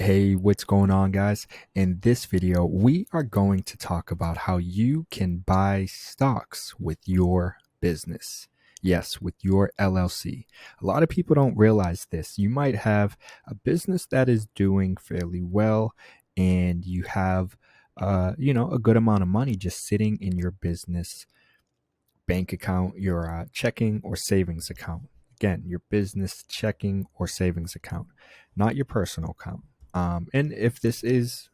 Hey, what's going on, guys? In this video, we are going to talk about how you can buy stocks with your business. Yes, with your LLC. A lot of people don't realize this. You might have a business that is doing fairly well, and you have, a good amount of money just sitting in your business bank account, your checking or savings account. Again, your business checking or savings account, not your personal account. And if this is,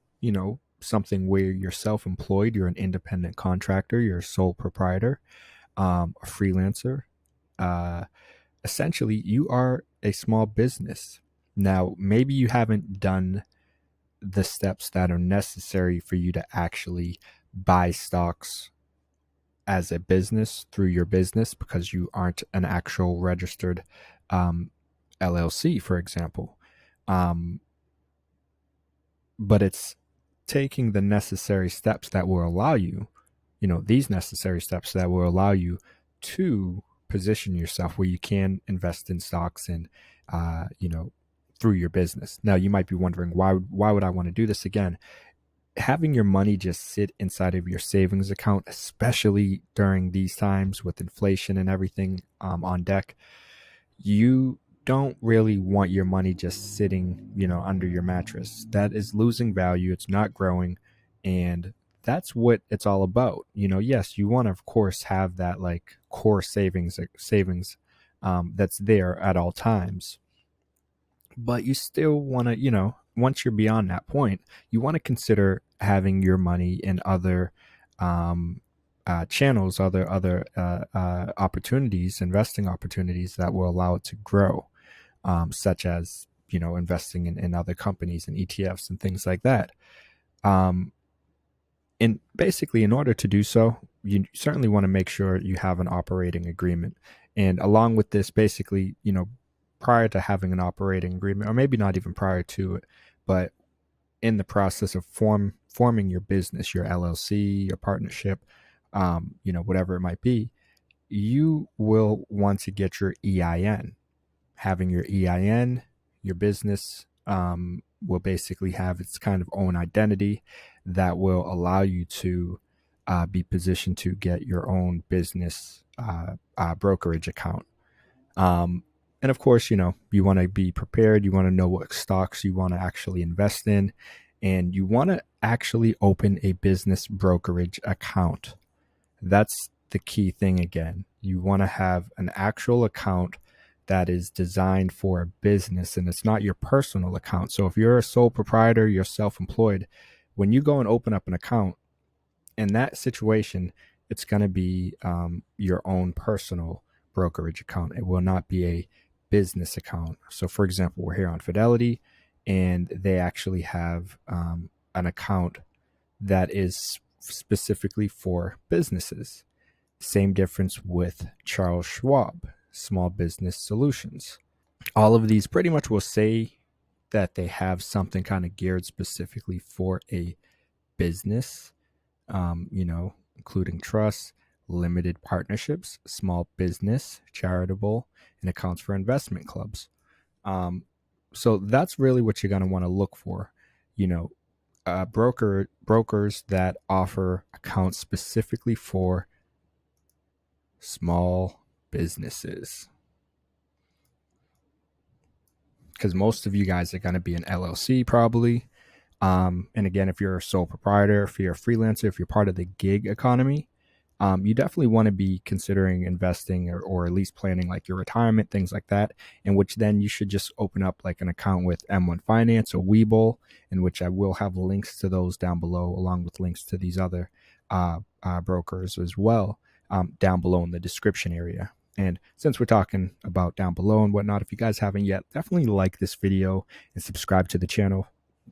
something where you're self employed, you're an independent contractor, you're a sole proprietor, a freelancer, uh, essentially, you are a small business. Now, maybe you haven't done the steps that are necessary for you to actually buy stocks as a business through your business because you aren't an actual registered um, LLC, for example. Um, but it's taking the necessary steps that will allow you, these necessary steps that will allow you to position yourself where you can invest in stocks and, through your business. Now, you might be wondering, why would I want to do this again? Having your money just sit inside of your savings account, especially during these times with inflation and everything on deck, you don't really want your money just sitting, under your mattress. That is losing value. It's not growing. And that's what it's all about. Yes, you want to, of course, have that like core savings that's there at all times, but you still want to, once you're beyond that point, you want to consider having your money in other um, channels, other opportunities, investing opportunities that will allow it to grow, such as investing in other companies and ETFs and things like that. Um, and basically, in order to do so, you certainly want to make sure you have an operating agreement. And along with this, basically, prior to having an operating agreement, or maybe not even prior to it, but in the process of forming your business, your LLC, your partnership, whatever it might be, you will want to get your EIN. Having your EIN, your business will basically have its kind of own identity that will allow you to be positioned to get your own business brokerage account. Um, and of course, you want to be prepared. You want to know what stocks you want to actually invest in, and you want to actually open a business brokerage account. That's the key thing again. You want to have an actual account that is designed for a business and it's not your personal account. So if you're a sole proprietor, you're self employed, when you go and open up an account, in that situation, it's going to be your own personal brokerage account. It will not be a business account. So, for example, we're here on Fidelity, and they actually have an account that is specifically for businesses. Same difference with Charles Schwab, Small Business Solutions. All of these pretty much will say that they have something kind of geared specifically for a business, including trusts, limited partnerships, small business, charitable, and accounts for investment clubs. Um, so that's really what you're going to want to look for. You know, brokers that offer accounts specifically for small businesses, because most of you guys are going to be an LLC probably. And again, if you're a sole proprietor, if you're a freelancer, if you're part of the gig economy, you definitely want to be considering investing or at least planning like your retirement, things like that, in which then you should just open up like an account with M1 Finance or Webull, in which I will have links to those down below, along with links to these other brokers as well, down below in the description area. And since we're talking about down below and whatnot, if you guys haven't yet, definitely like this video and subscribe to the channel.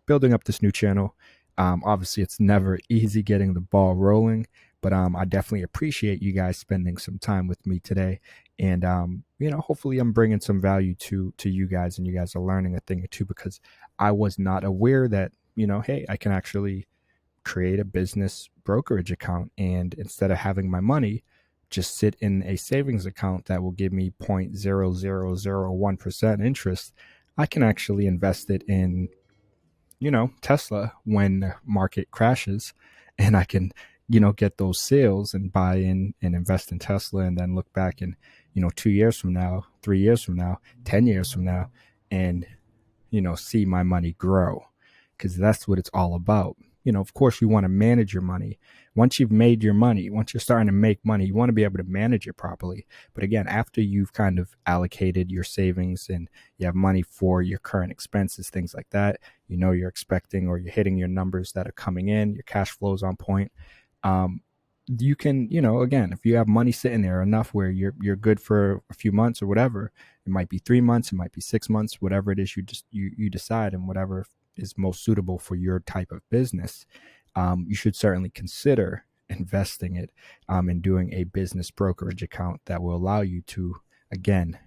Building up this new channel. Obviously, it's never easy getting the ball rolling, but I definitely appreciate you guys spending some time with me today. And hopefully, I'm bringing some value to you guys, and you guys are learning a thing or two, because I was not aware that hey, I can actually create a business brokerage account, and instead of having my money just sit in a savings account that will give me 0.0001% interest, I can actually invest it in Tesla when the market crashes, and I can, get those sales and buy in and invest in Tesla, and then look back in, 2 years from now, 3 years from now, 10 years from now, and, see my money grow, because that's what it's all about. Of course, you want to manage your money. Once you've made your money, once you're starting to make money, you want to be able to manage it properly. But again, after you've kind of allocated your savings and you have money for your current expenses, things like that, you're expecting or you're hitting your numbers that are coming in, your cash flow is on point. You can, again, if you have money sitting there enough where you're good for a few months or whatever, it might be 3 months, it might be 6 months, whatever it is you decide, and whatever is most suitable for your type of business, you should certainly consider investing it and doing a business brokerage account that will allow you to, again,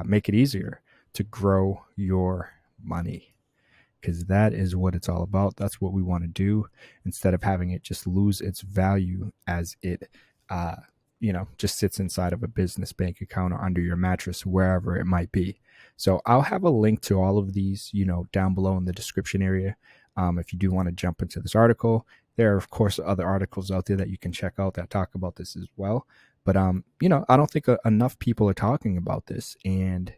make it easier to grow your money, because that is what it's all about. That's what we want to do, instead of having it just lose its value as it just sits inside of a business bank account or under your mattress, wherever it might be. So I'll have a link to all of these, down below in the description area. If you do want to jump into this article, there are, of course, other articles out there that you can check out that talk about this as well. But, I don't think enough people are talking about this. And,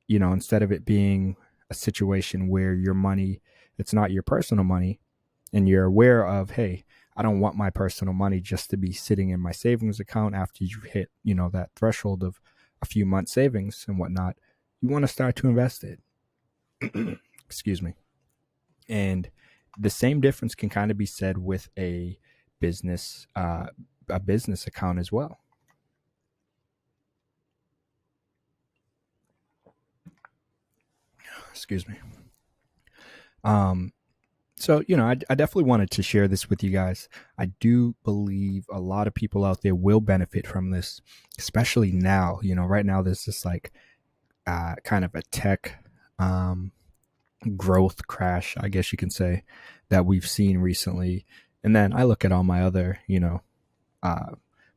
instead of it being a situation where your money, it's not your personal money, and you're aware of, hey, I don't want my personal money just to be sitting in my savings account after you hit, that threshold of a few months savings and whatnot. You want to start to invest it. Excuse me. And the same difference can kind of be said with a business account as well. Excuse me. So, I definitely wanted to share this with you guys. I do believe a lot of people out there will benefit from this, especially now. Right now there's this like kind of a tech growth crash, I guess you can say, that we've seen recently. And then I look at all my other,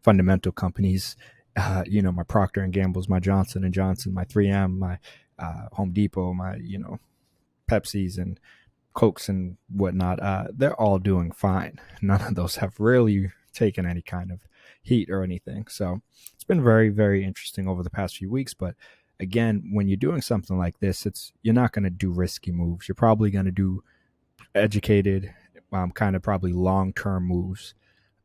fundamental companies, my Procter and Gamble's, my Johnson and Johnson, my 3M, my Home Depot, my, Pepsi's and Cokes and whatnot. They're all doing fine. None of those have really taken any kind of heat or anything. So it's been very, very interesting over the past few weeks. But again, when you're doing something like this, you're not going to do risky moves. You're probably going to do educated, kind of probably long-term moves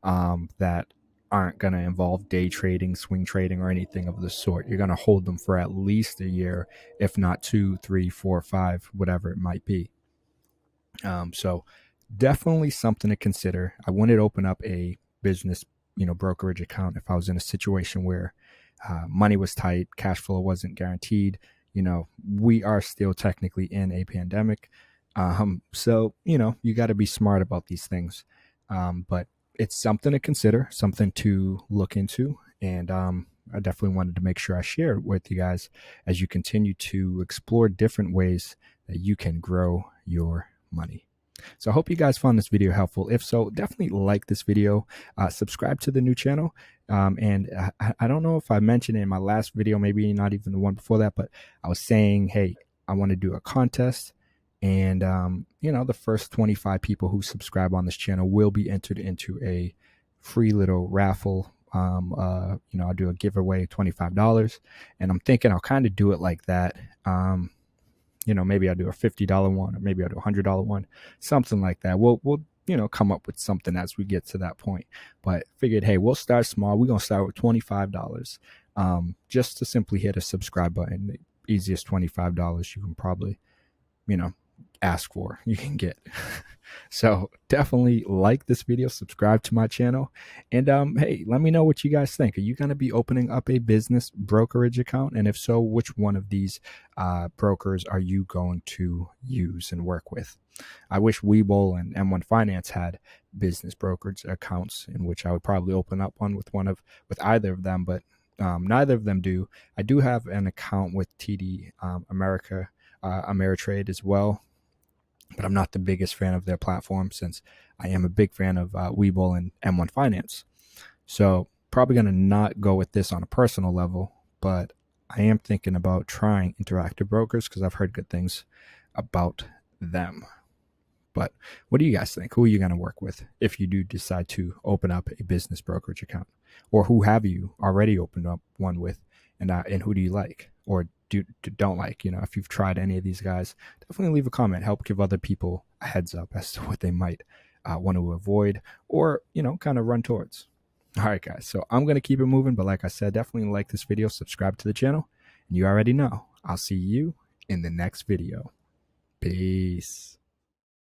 that aren't going to involve day trading, swing trading, or anything of the sort. You're going to hold them for at least a year, if not 2, 3, 4, 5, whatever it might be. So definitely something to consider. I wouldn't open up a business, brokerage account if I was in a situation where money was tight, cash flow wasn't guaranteed. We are still technically in a pandemic. So, you got to be smart about these things. But it's something to consider, something to look into. And I definitely wanted to make sure I share it with you guys as you continue to explore different ways that you can grow your money. So I hope you guys found this video helpful. If so, definitely like this video, subscribe to the new channel. And I don't know if I mentioned it in my last video, maybe not even the one before that, but I was saying, hey, I want to do a contest. And, the first 25 people who subscribe on this channel will be entered into a free little raffle. I'll do a giveaway, $25. And I'm thinking I'll kind of do it like that. Maybe I'll do a $50 one, or maybe I'll do a $100 one, something like that. We'll come up with something as we get to that point. But figured, hey, we'll start small. We're going to start with $25, just to simply hit a subscribe button. The easiest $25 you can probably, ask for, you can get. So definitely like this video, subscribe to my channel, and hey, let me know what you guys think. Are you going to be opening up a business brokerage account? And if so, which one of these brokers are you going to use and work with? I wish Webull and M1 Finance had business brokerage accounts, in which I would probably open up one with either of them, but neither of them do. I do have an account with TD Ameritrade as well, but I'm not the biggest fan of their platform, since I am a big fan of Webull and M1 Finance. So probably going to not go with this on a personal level, but I am thinking about trying Interactive Brokers because I've heard good things about them. But what do you guys think? Who are you going to work with if you do decide to open up a business brokerage account? Or who have you already opened up one with? And who do you like or don't like? If you've tried any of these guys, definitely leave a comment. Help give other people a heads up as to what they might want to avoid or, kind of run towards. All right, guys. So I'm going to keep it moving. But like I said, definitely like this video, subscribe to the channel. And you already know, I'll see you in the next video. Peace.